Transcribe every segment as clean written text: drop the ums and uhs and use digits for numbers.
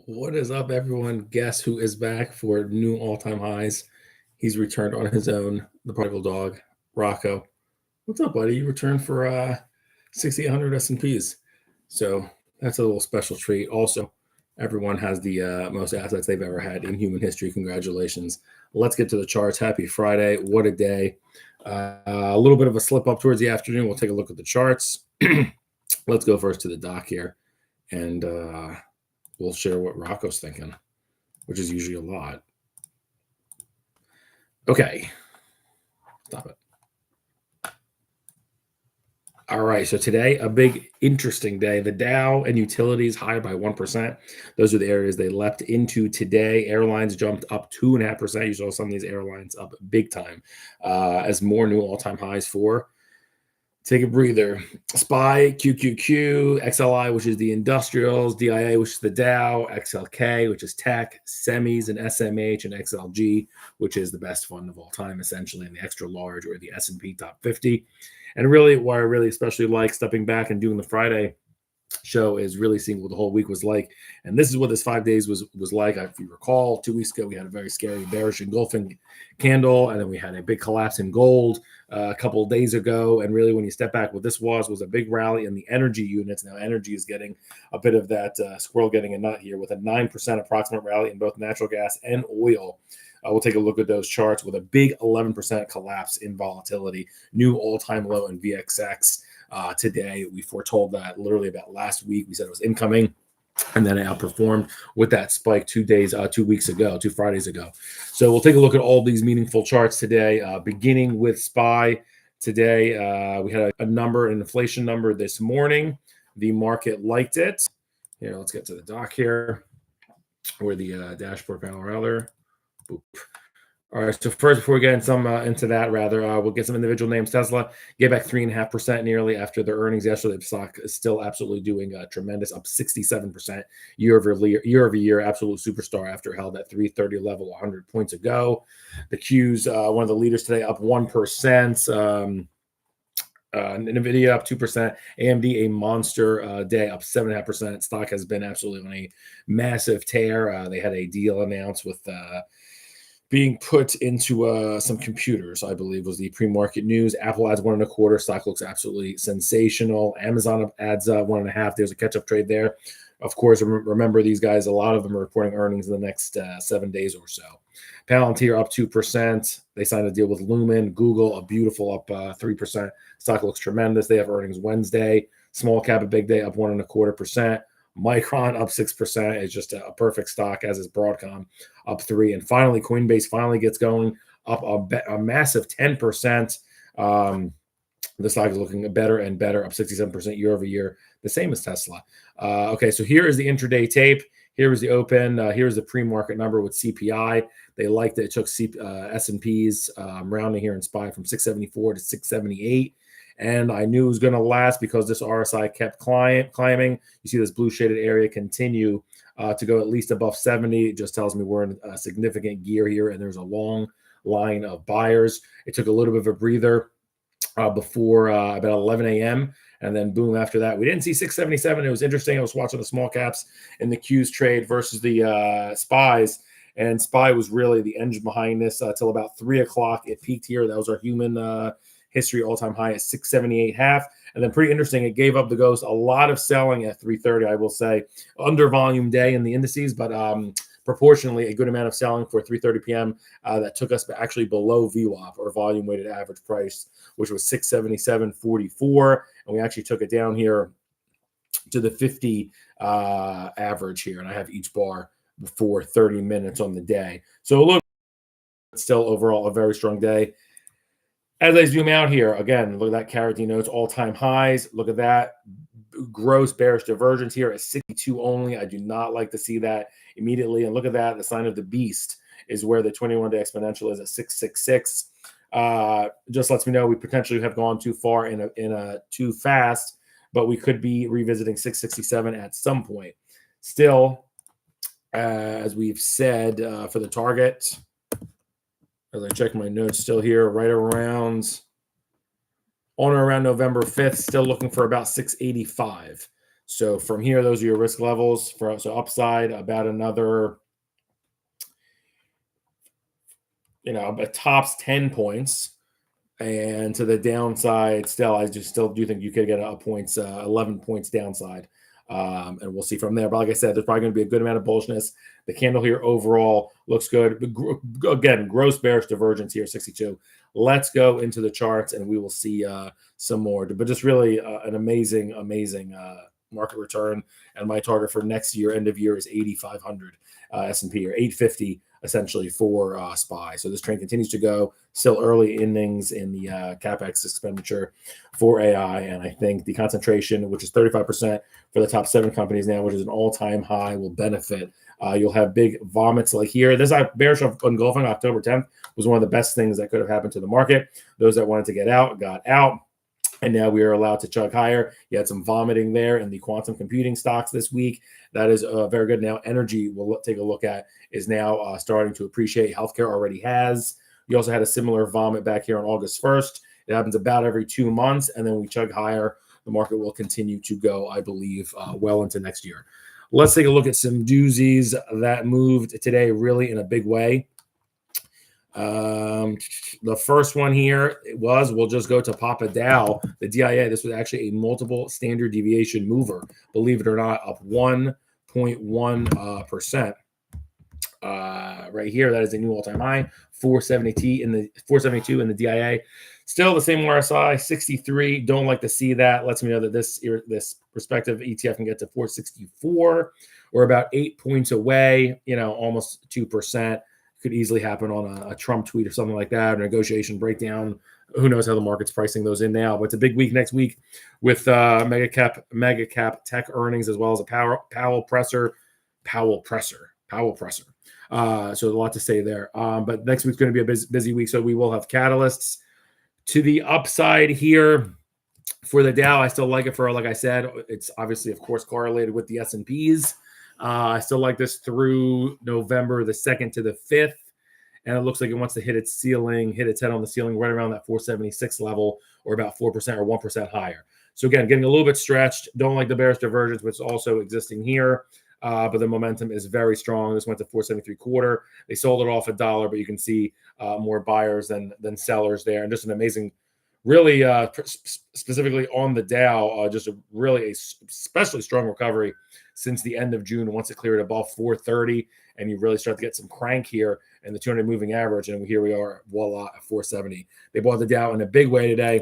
What is up, everyone? Guess who is back for new all-time highs? He's returned on his own, the prodigal dog, Rocco. What's up, buddy? You returned for 6,800 S&Ps. So that's a little special treat. Also, everyone has the most assets they've ever had in human history. Congratulations. Let's get to the charts. Happy Friday. What a day. A little bit of a slip up towards the afternoon. We'll take a look at the charts. Let's go first to the doc here. And we'll share what Rocco's thinking, which is usually a lot. Okay. Stop it. All right. So today, a big, interesting day. The Dow and utilities higher by 1%. Those are the areas they leapt into today. Airlines jumped up 2.5%. You saw some of these airlines up big time as more new all-time highs for. Take a breather. SPY, QQQ, XLI, which is the industrials, DIA, which is the Dow, XLK, which is tech, semis, and SMH, and XLG, which is the best fund of all time, essentially, in the extra large or the S&P top 50. And really, what I really especially like stepping back and doing the Friday show is really seeing what the whole week was like. And this is what this 5 days was like. If you recall, 2 weeks ago, we had a very scary bearish engulfing candle, and then we had a big collapse in gold a couple of days ago. And really, when you step back, what this was a big rally in the energy units. Now, energy is getting a bit of that squirrel getting a nut here with a 9% approximate rally in both natural gas and oil. We'll take a look at those charts with a big 11% collapse in volatility, new all-time low in VXX. Today, we foretold that literally about last week. We said it was incoming, and then it outperformed with that spike 2 Fridays ago. So we'll take a look at all these meaningful charts today, beginning with SPY. Today, we had a number, an inflation number this morning. The market liked it. Here, let's get to the doc here, or the dashboard panel, rather. Boop. All right, so first, before we get into that, we'll get some individual names. Tesla gave back 3.5% nearly after their earnings yesterday. The stock is still absolutely doing tremendous, up 67% year over year. Absolute superstar after it held at 330 level 100 points ago. The Q's, one of the leaders today, up 1%. NVIDIA up 2%, AMD a monster day, up 7.5%. Stock has been absolutely on a massive tear. They had a deal announced with being put into some computers, I believe, was the pre-market news. Apple adds 1.25. Stock looks absolutely sensational. Amazon adds 1.5. There's a catch-up trade there. Of course, remember these guys, a lot of them are reporting earnings in the next 7 days or so. Palantir up 2%. They signed a deal with Lumen. Google, a beautiful up 3%. Stock looks tremendous. They have earnings Wednesday. Small cap, a big day, up 1.25%. Micron up 6%. It's just a perfect stock, as is Broadcom, up 3%. And finally, Coinbase finally gets going, up a massive 10%. The stock is looking better and better, up 67% year over year, the same as Tesla. Okay, so here is the intraday tape. Here is the open. Here's the pre-market number with CPI. They liked it. It took S&Ps rounding here in SPY from 674 to 678. And I knew it was going to last because this RSI kept climbing. You see this blue shaded area continue to go at least above 70. It just tells me we're in a significant gear here, and there's a long line of buyers. It took a little bit of a breather before about 11 a.m. And then boom, after that, we didn't see 677. It was interesting. I was watching the small caps in the Qs trade versus the SPYs. And SPY was really the engine behind this till about 3 o'clock. It peaked here. That was our human history all-time high at 678.5. And then pretty interesting, it gave up the ghost. A lot of selling at 3:30, I will say. Under volume day in the indices, but proportionally a good amount of selling for 3:30 p.m. That took us actually below VWAP, or volume weighted average price, which was 677.44. And we actually took it down here to the 50 average here. And I have each bar for 30 minutes on the day. So a little, but still overall a very strong day. As I zoom out here, again, look at that carotene notes, all-time highs. Look at that gross bearish divergence here at 62 only. I do not like to see that immediately. And look at that, the sign of the beast is where the 21-day exponential is at 666. Just lets me know we potentially have gone too far in a too fast, but we could be revisiting 667 at some point. Still, as we've said, for the target, as I check my notes, still here, right around on or around November 5th, still looking for about 685. So from here, those are your risk levels. So upside about another, a tops 10 points. And to the downside, still, I just still do think you could get 11 points downside. And we'll see from there. But like I said, there's probably going to be a good amount of bullishness. The candle here overall looks good. Again, gross bearish divergence here, 62. Let's go into the charts and we will see some more. But just really an amazing market return. And my target for next year, end of year, is 8,500 S&P, or 850 essentially for SPY. So this trend continues to go. Still early innings in the CapEx expenditure for AI. And I think the concentration, which is 35% for the top 7 companies now, which is an all-time high, will benefit. You'll have big vomits like here. This bearish engulfing October 10th was one of the best things that could have happened to the market. Those that wanted to get out got out. And now we are allowed to chug higher. You had some vomiting there in the quantum computing stocks this week. That is very good. Now energy, we'll take a look at, is now starting to appreciate. Healthcare already has. You also had a similar vomit back here on August 1st. It happens about every 2 months, and then we chug higher. The market will continue to go, I believe, well into next year. Let's take a look at some doozies that moved today really in a big way. The first one here we'll just go to Papa Dow, the DIA. This was actually a multiple standard deviation mover, believe it or not, up 1.1%. Right here, that is a new all-time high, 472 in the DIA. Still the same RSI, 63. Don't like to see that. Lets me know that this respective ETF can get to 464, or about 8 points away, almost 2%. Could easily happen on a Trump tweet or something like that, or negotiation breakdown. Who knows how the market's pricing those in now? But it's a big week next week with mega cap tech earnings, as well as a Powell presser. So a lot to say there. But next week's going to be a busy week, so we will have catalysts to the upside here. For the Dow, I still like it for, like I said, it's obviously, of course, correlated with the S&Ps. I still like this through November the 2nd to the 5th. And it looks like it wants to hit its head on the ceiling right around that 476 level, or about 4% or 1% higher. So again, getting a little bit stretched. Don't like the bearish divergence, which is also existing here. But the momentum is very strong. This went to 473.25. They sold it off $1, but you can see more buyers than sellers there. And just an amazing, really specifically on the Dow, just especially strong recovery since the end of June. Once it cleared above 430, and you really start to get some crank here in the 200 moving average, and here we are, voila, at 470. They bought the Dow in a big way today.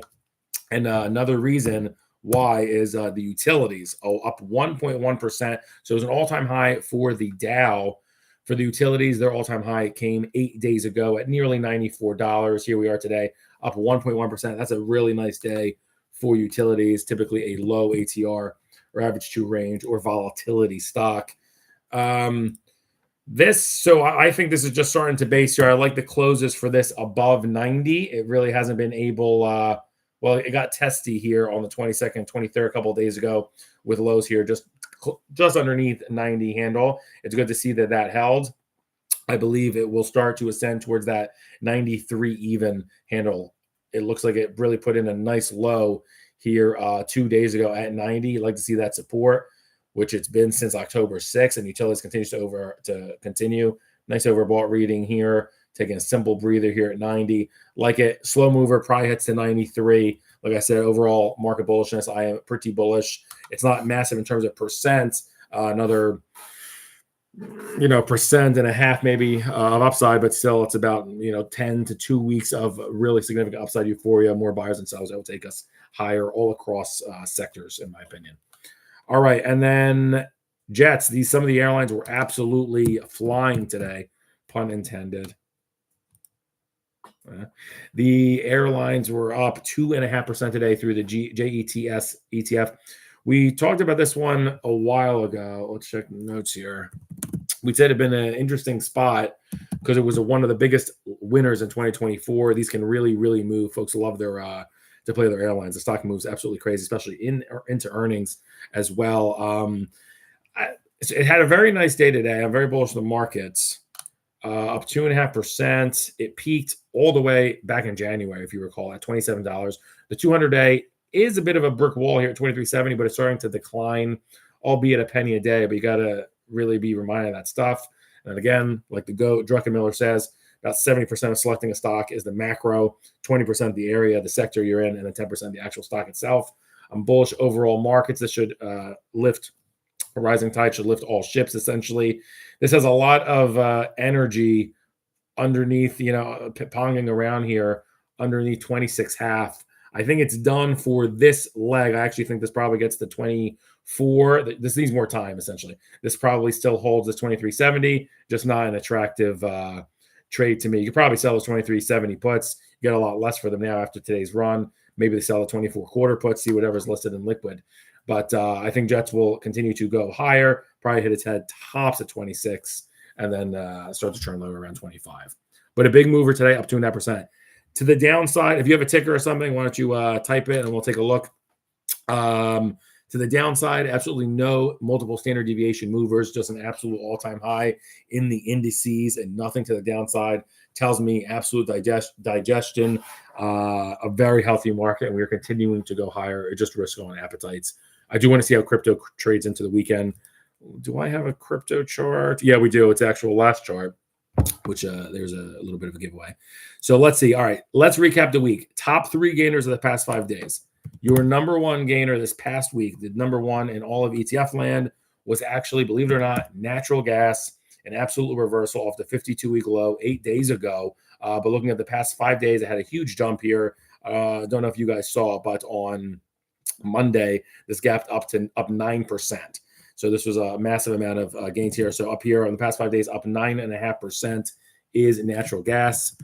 And another reason why is the utilities, up 1.1%. So it was an all-time high for the Dow. For the utilities, their all-time high came 8 days ago at nearly $94. Here we are today, up 1.1%. That's a really nice day for utilities, typically a low ATR or average 2 range or volatility stock. So I think this is just starting to base here. I like the closes for this above 90. It really hasn't been able, it got testy here on the 22nd, 23rd, a couple of days ago with lows here just underneath 90 handle. It's good to see that held. I believe it will start to ascend towards that 93 even handle. It looks like it really put in a nice low here 2 days ago at 90. You'd like to see that support, which it's been since October 6th, and utilities continues to continue. Nice overbought reading here, taking a simple breather here at 90. Like it, slow mover probably hits to 93. Like I said, overall market bullishness, I am pretty bullish. It's not massive in terms of percent, another 1.5% maybe of upside, but still it's about 10 to 2 weeks of really significant upside euphoria, more buyers and sellers that will take us higher all across sectors, in my opinion. All right, and then jets. Some of the airlines were absolutely flying today, pun intended. The airlines were up 2.5% today through the JETS ETF. We talked about this one a while ago. Let's check the notes here. We said it'd been an interesting spot because it was one of the biggest winners in 2024. These can really, really move. Folks love their to play their airlines. The stock moves absolutely crazy, especially into earnings as well. It had a very nice day today. I'm very bullish on the markets. Up 2.5%. It peaked all the way back in January, if you recall, at $27. The 200-day is a bit of a brick wall here at 23.70, but it's starting to decline, albeit a penny a day. But you got to really be reminded of that stuff. And again, like the GOAT, Druckenmiller says, about 70% of selecting a stock is the macro, 20% the area, the sector you're in, and then 10% the actual stock itself. I'm bullish overall markets. This should lift. A rising tide should lift all ships, essentially. This has a lot of energy underneath, ponging around here underneath 26.5. I think it's done for this leg. I actually think this probably gets to 24. This needs more time, essentially. This probably still holds this 23.70, just not an attractive trade to me. You could probably sell those 23.70 puts. You get a lot less for them now after today's run. Maybe they sell the 24 quarter puts, see whatever's listed in liquid. But I think Jets will continue to go higher, probably hit its head tops at 26, and then start to turn lower around 25. But a big mover today, up 2.5%. To the downside, if you have a ticker or something, why don't you type it and we'll take a look. To the downside, absolutely no multiple standard deviation movers, just an absolute all-time high in the indices and nothing to the downside. Tells me absolute digestion, a very healthy market, and we're continuing to go higher. It just risks on appetites. I do want to see how crypto trades into the weekend. Do I have a crypto chart? Yeah, we do. It's the actual last chart, which there's a little bit of a giveaway. So let's see. All right, let's recap the week. Top 3 gainers of the past 5 days. Your number 1 gainer this past week, the number 1 in all of ETF land, was actually, believe it or not, natural gas, an absolute reversal off the 52-week low 8 days ago. But looking at the past 5 days, it had a huge jump here. Don't know if you guys saw, but on Monday, this gapped up 9%. So this was a massive amount of gains here. So up here on the past 5 days, up 9.5% is natural gas.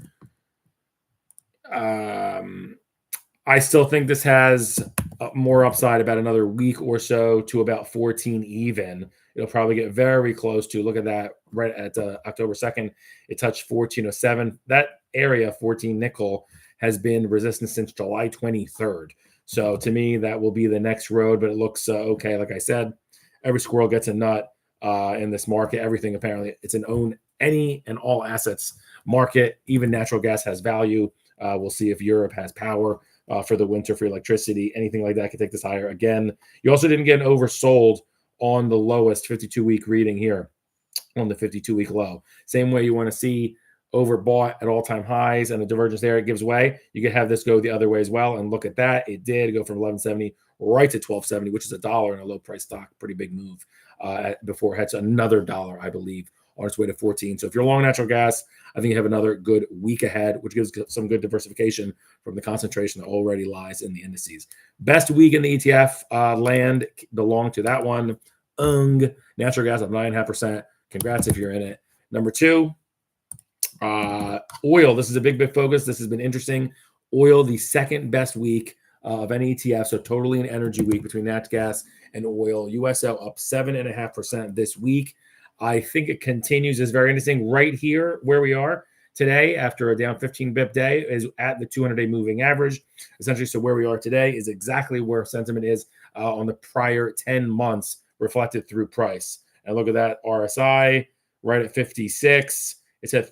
I still think this has more upside, about another week or so to about 14 even. It'll probably get very close to, look at that, right at October 2nd, it touched 1407. That area, 14 nickel, has been resistant since July 23rd. So to me, that will be the next road, but it looks okay. Like I said, every squirrel gets a nut in this market. Everything, apparently, it's an own any and all assets market. Even natural gas has value. We'll see if Europe has power for the winter, for electricity. Anything like that could take this higher. Again, you also didn't get oversold on the lowest 52-week reading here on the 52-week low. Same way you want to see overbought at all-time highs and the divergence there, it gives way. You could have this go the other way as well. And look at that. It did go from 11.70 right to 12.70, which is $1 in a low-price stock. Pretty big move before it heads another $1, I believe, on its way to 14. So if you're long natural gas, I think you have another good week ahead, which gives some good diversification from the concentration that already lies in the indices. Best week in the ETF land belonged to that one. Natural gas up 9.5%. Congrats if you're in it. Number 2, oil. This is a big focus. This has been interesting. Oil, the second best week of any ETF. So totally an energy week between nat gas and oil. USO up 7.5% this week. I think it continues. Is very interesting. Right here where we are today, after a down 15 BIP day, is at the 200-day moving average. Essentially, so where we are today is exactly where sentiment is on the prior 10 months, reflected through price. And look at that RSI right at 56. It's at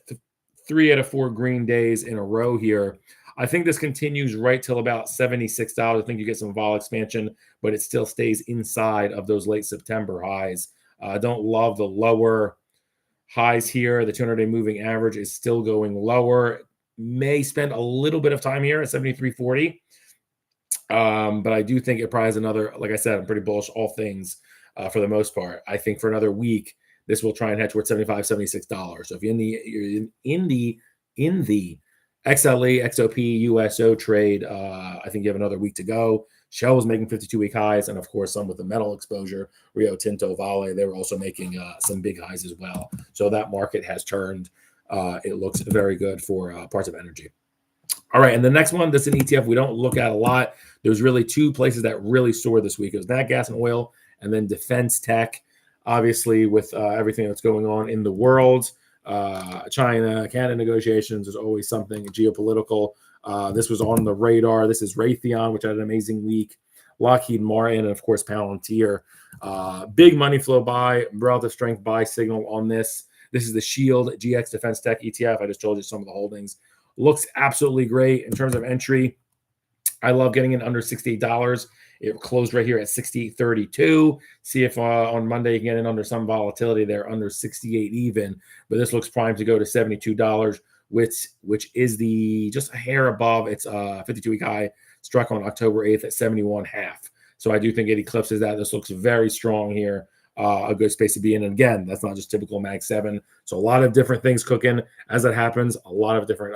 3 out of 4 green days in a row here. I think this continues right till about $76. I think you get some vol expansion, but it still stays inside of those late September highs. I don't love the lower highs here. The 200-day moving average is still going lower. May spend a little bit of time here at 73.40. But I do think it probably has another, like I said, I'm pretty bullish all things for the most part. I think for another week, this will try and head towards $75, $76. So if you're in the XLE, XOP, USO trade, I think you have another week to go. Shell was making 52-week highs, and of course, some with the metal exposure, Rio Tinto, Vale, they were also making some big highs as well. So that market has turned. It looks very good for parts of energy. All right, and the next one, that's an ETF we don't look at a lot. There's really 2 places that really soared this week. It was nat gas and oil, and then defense tech. Obviously, with everything that's going on in the world, China, Canada negotiations, there's always something geopolitical. This was on the radar. This is Raytheon, which had an amazing week. Lockheed Martin, and of course, Palantir. Big money flow buy, relative strength buy signal on this. This is the SHIELD GX Defense Tech ETF. I just told you some of the holdings. Looks absolutely great in terms of entry. I love getting in under $68. It closed right here at 68.32. See if on Monday you can get in under some volatility there, under 68 even. But this looks primed to go to $72, which is the just a hair above its 52-week high struck on October 8th at 71.5. So I do think it eclipses that. This looks very strong here. A good space to be in. And again, that's not just typical Mag 7. So a lot of different things cooking as that happens. A lot of different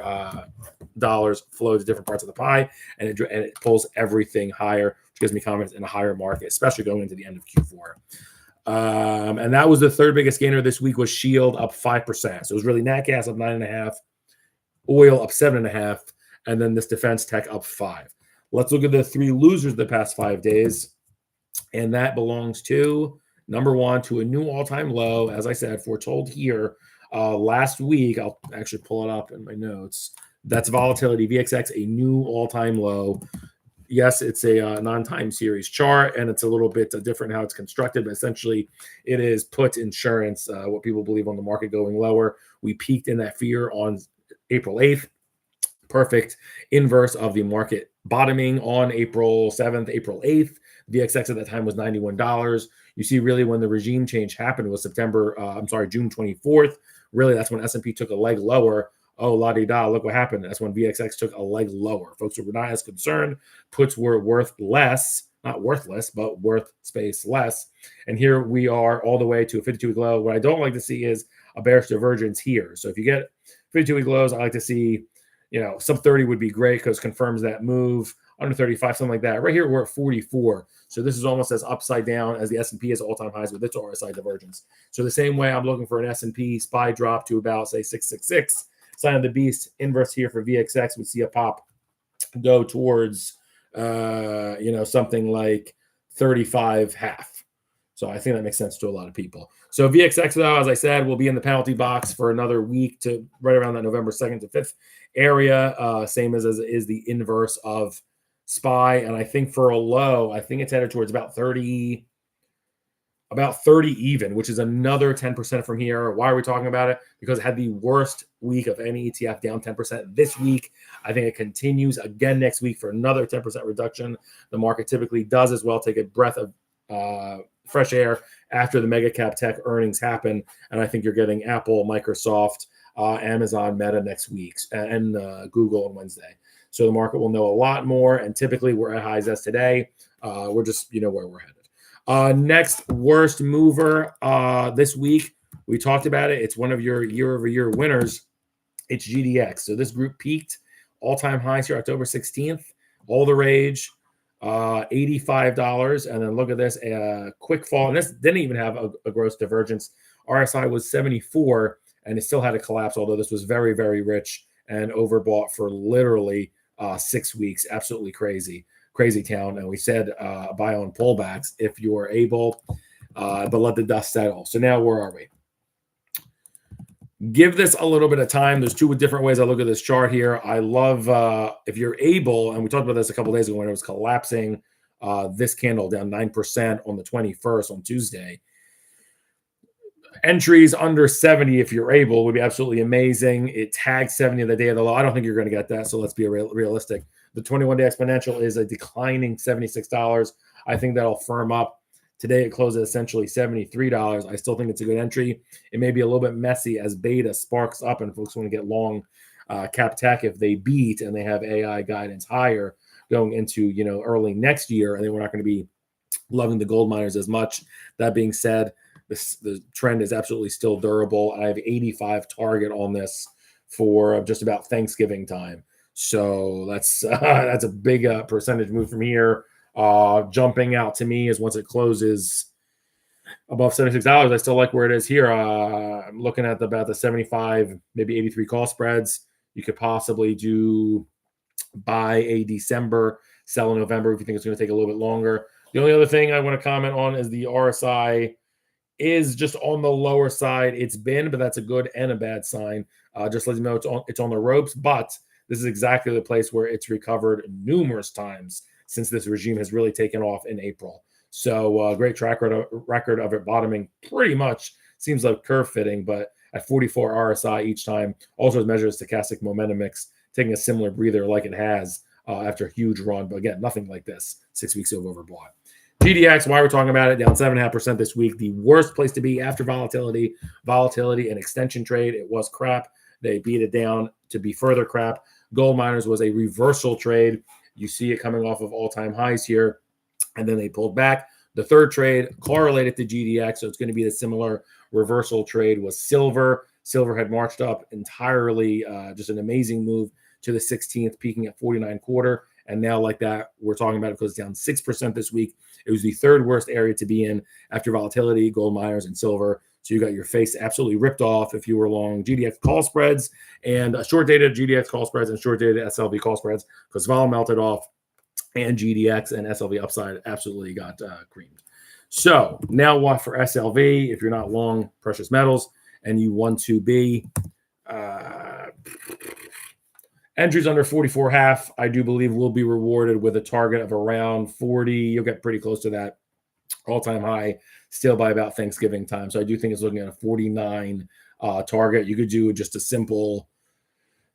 dollars flow to different parts of the pie, and it pulls everything higher, which gives me confidence in a higher market, especially going into the end of Q4. And that was the third biggest gainer this week was SHLD up 5%. So it was really nat gas up 9.5%, oil up 7.5%, and then this defense tech up 5%. Let's look at the three losers the past 5 days, and that belongs to number one, to a new all-time low, as I said, foretold here last week. I'll actually pull it up in my notes. That's Volatility, VXX, a new all-time low. Yes, it's a non-time series chart, and it's a little bit different how it's constructed, but essentially it is put insurance, what people believe on the market going lower. We peaked in that fear on April 8th. Perfect inverse of the market bottoming on April 7th, April 8th. VXX at that time was $91. You see, really, when the regime change happened was June 24th. Really, that's when S&P took a leg lower. Oh, la-di-da, look what happened. That's when VXX took a leg lower. Folks were not as concerned. Puts were worth less, not worthless, but worth space less. And here we are all the way to a 52-week low. What I don't like to see is a bearish divergence here. So if you get 52-week lows, I like to see, sub 30 would be great because confirms that move. Under 35, something like that. Right here, we're at 44. So this is almost as upside down as the S&P is all-time highs with its RSI divergence. So the same way I'm looking for an S&P SPY drop to about, say, 666. Sign of the beast. Inverse here for VXX. We see a pop go towards, something like 35.5. So I think that makes sense to a lot of people. So VXX, though, as I said, will be in the penalty box for another week to right around that November 2nd to 5th area. Same as is the inverse of SPY, and I think for a low, I think it's headed towards about 30 even, which is another 10% from here. Why are we talking about it? Because it had the worst week of any ETF, down 10% this week. I think it continues again next week for another 10% reduction. The market typically does as well take a breath of fresh air after the mega cap tech earnings happen, and I think you're getting Apple, Microsoft, Amazon, Meta next week, and Google on Wednesday. So the market will know a lot more, and typically we're at highs as today. We're just, where we're headed. Next worst mover this week, we talked about it. It's one of your year-over-year winners. It's GDX. So this group peaked all-time highs here October 16th. All the rage, $85. And then look at this, quick fall. And this didn't even have a gross divergence. RSI was 74, and it still had a collapse, although this was very, very rich and overbought for literally 6 weeks. Absolutely crazy town. And we said buy on pullbacks if you're able, but let the dust settle. So now where are we? Give this a little bit of time. There's two different ways I look at this chart here. I love if you're able, and we talked about this a couple days ago when it was collapsing, this candle down 9% on the 21st on Tuesday. Entries under 70, if you're able, would be absolutely amazing. It tagged 70 of the day of the low. I don't think you're going to get that, so let's be realistic. The 21-day exponential is a declining $76. I think that'll firm up. Today it closed at essentially $73. I still think it's a good entry. It may be a little bit messy as beta sparks up and folks want to get long cap tech if they beat and they have AI guidance higher going into early next year, and then we're not going to be loving the gold miners as much. That being said, the trend is absolutely still durable. I have 85 target on this for just about Thanksgiving time. So that's a big percentage move from here. Jumping out to me is once it closes above $76. I still like where it is here. I'm looking at about the 75, maybe 83 call spreads. You could possibly do buy a December, sell in November if you think it's going to take a little bit longer. The only other thing I want to comment on is the RSI is just on the lower side. It's been, but that's a good and a bad sign. Just let you know it's on the ropes, but this is exactly the place where it's recovered numerous times since this regime has really taken off in April. So great track record of it bottoming pretty much. Seems like curve fitting, but at 44 RSI each time. Also measures stochastic momentum mix, taking a similar breather like it has after a huge run. But again, nothing like this 6 weeks of overbought. GDX, why we're talking about it, down 7.5% this week. The worst place to be after volatility and extension trade. It was crap. They beat it down to be further crap. Gold miners was a reversal trade. You see it coming off of all-time highs here, and then they pulled back. The third trade correlated to GDX, so it's going to be a similar reversal trade, was silver. Silver had marched up entirely, just an amazing move to the 16th, peaking at 49.25. And now, like that, we're talking about it because it's down 6% this week. It was the third worst area to be in after volatility, gold miners, and silver. So you got your face absolutely ripped off if you were long GDX call spreads and short-dated GDX call spreads and short-dated SLV call spreads, because vol melted off and GDX and SLV upside absolutely got creamed. So now what for SLV? If you're not long precious metals and you want to be entries under 44.5, I do believe will be rewarded with a target of around 40. You'll get pretty close to that all-time high still by about Thanksgiving time. So I do think it's looking at a 49 target. You could do just a simple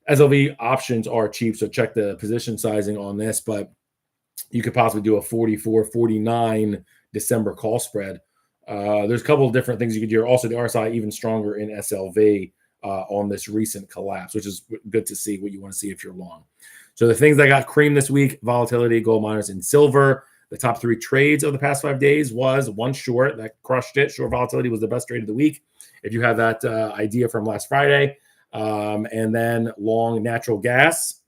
SLV options are cheap, so check the position sizing on this, but you could possibly do a 44, 49 December call spread. There's a couple of different things you could do. Also, the RSI even stronger in SLV on this recent collapse, which is good to see, what you want to see if you're long. So the things that got creamed this week: volatility, gold miners, and silver. The top 3 trades of the past 5 days was one short that crushed it. Short volatility was the best trade of the week, if you have that idea from last Friday. And then long natural gas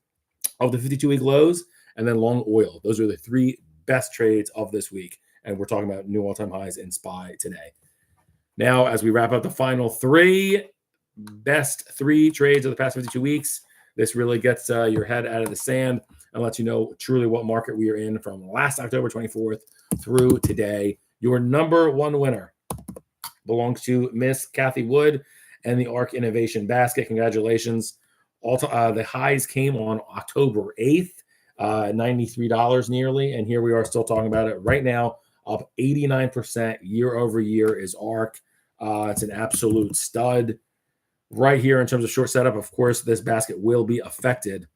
of the 52-week lows, and then long oil. Those are the 3 best trades of this week. And we're talking about new all-time highs in SPY today. Now, as we wrap up the final 3 best 3 trades of the past 52 weeks, this really gets your head out of the sand and lets you know truly what market we are in from last October 24th through today. Your number 1 winner belongs to Miss Kathy Wood and the ARK Innovation Basket. Congratulations. The highs came on October 8th, $93 nearly, and here we are still talking about it right now, up 89% year over year is ARK. It's an absolute stud. Right here in terms of short setup, of course, this basket will be affected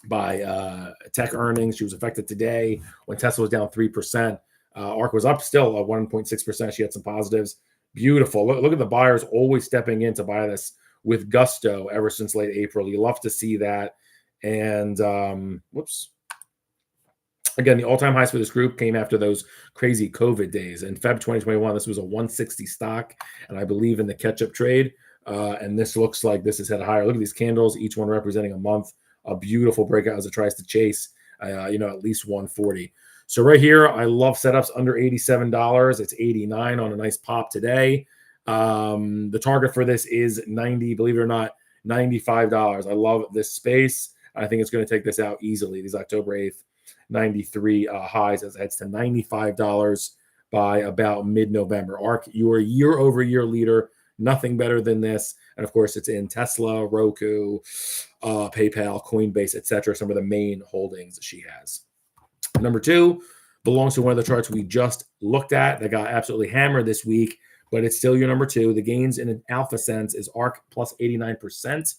by tech earnings. She was affected today when Tesla was down 3%. ARK was up still at 1.6%. She had some positives. Beautiful. Look at the buyers always stepping in to buy this with gusto ever since late April. You love to see that. And again, the all-time highs for this group came after those crazy COVID days. In Feb 2021, this was a 160 stock, and I believe in the catch-up trade. And this looks like this is head higher. Look at these candles, each one representing a month. A beautiful breakout as it tries to chase, at least 140. So right here, I love setups under $87. It's $89 on a nice pop today. The target for this is 90, believe it or not, $95. I love this space. I think it's going to take this out easily. These October 8th, 93 highs as it heads to $95 by about mid-November. ARK, your year-over-year leader. Nothing better than this. And of course, it's in Tesla, Roku, PayPal, Coinbase, etc. Some of the main holdings she has. Number 2 belongs to one of the charts we just looked at that got absolutely hammered this week, but it's still your number 2. The gains in an alpha sense is ARK plus 89%.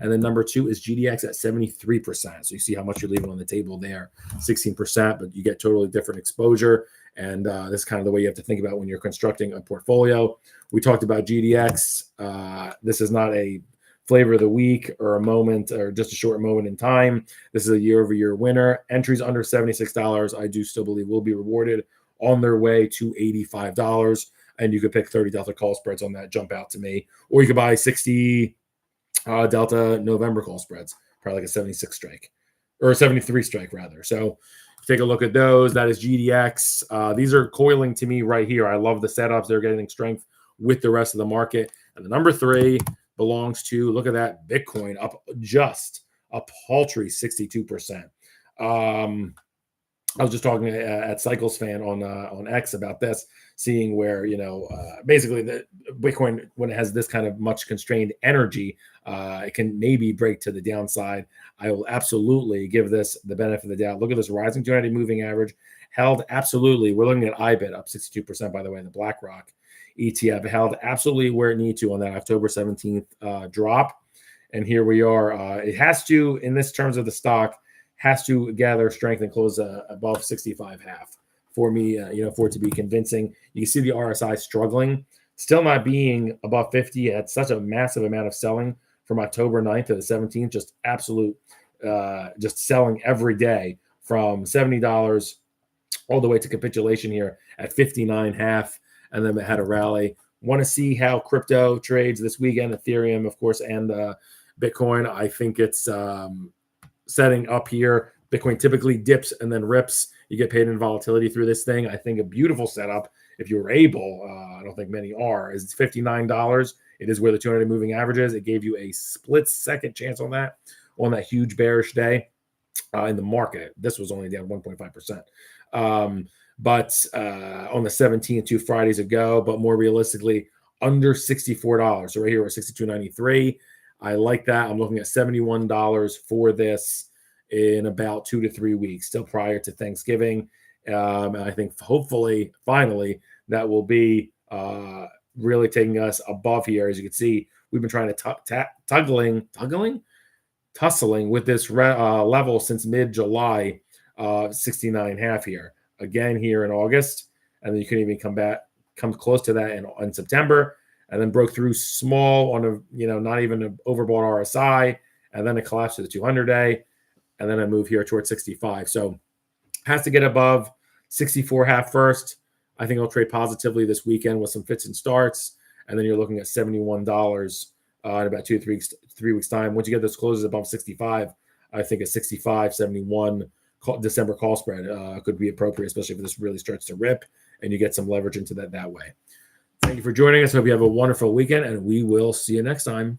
And then number 2 is GDX at 73%. So you see how much you're leaving on the table there, 16%, but you get totally different exposure. And this is kind of the way you have to think about when you're constructing a portfolio. We talked about GDX. This is not a flavor of the week or a moment or just a short moment in time. This is a year-over-year winner. Entries under $76, I do still believe will be rewarded on their way to $85. And you could pick 30 Delta call spreads on that, jump out to me. Or you could buy 60 Delta November call spreads, probably like a 76 strike or a 73 strike rather. So take a look at those. That is GDX. These are coiling to me right here. I love the setups. They're getting strength with the rest of the market. And the number 3 belongs to, look at that, Bitcoin up just a paltry 62%. I was just talking at Cycles Fan on X about this, seeing where, basically the Bitcoin, when it has this kind of much constrained energy, it can maybe break to the downside. I will absolutely give this the benefit of the doubt. Look at this rising 290 moving average held absolutely. We're looking at IBIT up 62%, by the way, in the BlackRock ETF held absolutely where it needs to on that October 17th drop. And here we are. It has to, in this terms of the stock, has to gather strength and close above 65.5 for me, for it to be convincing. You can see the RSI struggling, still not being above 50 at such a massive amount of selling from October 9th to the 17th, just absolute, just selling every day from $70 all the way to capitulation here at 59.5, and then it had a rally. Want to see how crypto trades this weekend, Ethereum, of course, and Bitcoin. I think it's setting up here. Bitcoin typically dips and then rips. You get paid in volatility through this thing. I think a beautiful setup, if you were able, I don't think many are, is it's $59. It is where the 200 moving average is. It gave you a split second chance on that huge bearish day in the market. This was only down 1.5%. But on the 17th, 2 Fridays ago, but more realistically, under $64. So right here, we're $62.93. I like that. I'm looking at $71 for this in about 2 to 3 weeks, still prior to Thanksgiving. And I think hopefully, finally, that will be really taking us above here. As you can see, we've been trying to tussling with this level since mid-July, 69.5 here. Again here in August, and then you couldn't even come close to that in September, and then broke through small on a not even an overbought RSI, and then it collapsed to the 200-day, and then I move here towards 65. So has to get above 64.5 first. I think I'll trade positively this weekend with some fits and starts, and then you're looking at $71 in about 2 to 3 weeks time. Once you get those closes above 65, I think a 65, 71 December call spread could be appropriate, especially if this really starts to rip and you get some leverage into that way. Thank you for joining us. Hope you have a wonderful weekend, and we will see you next time.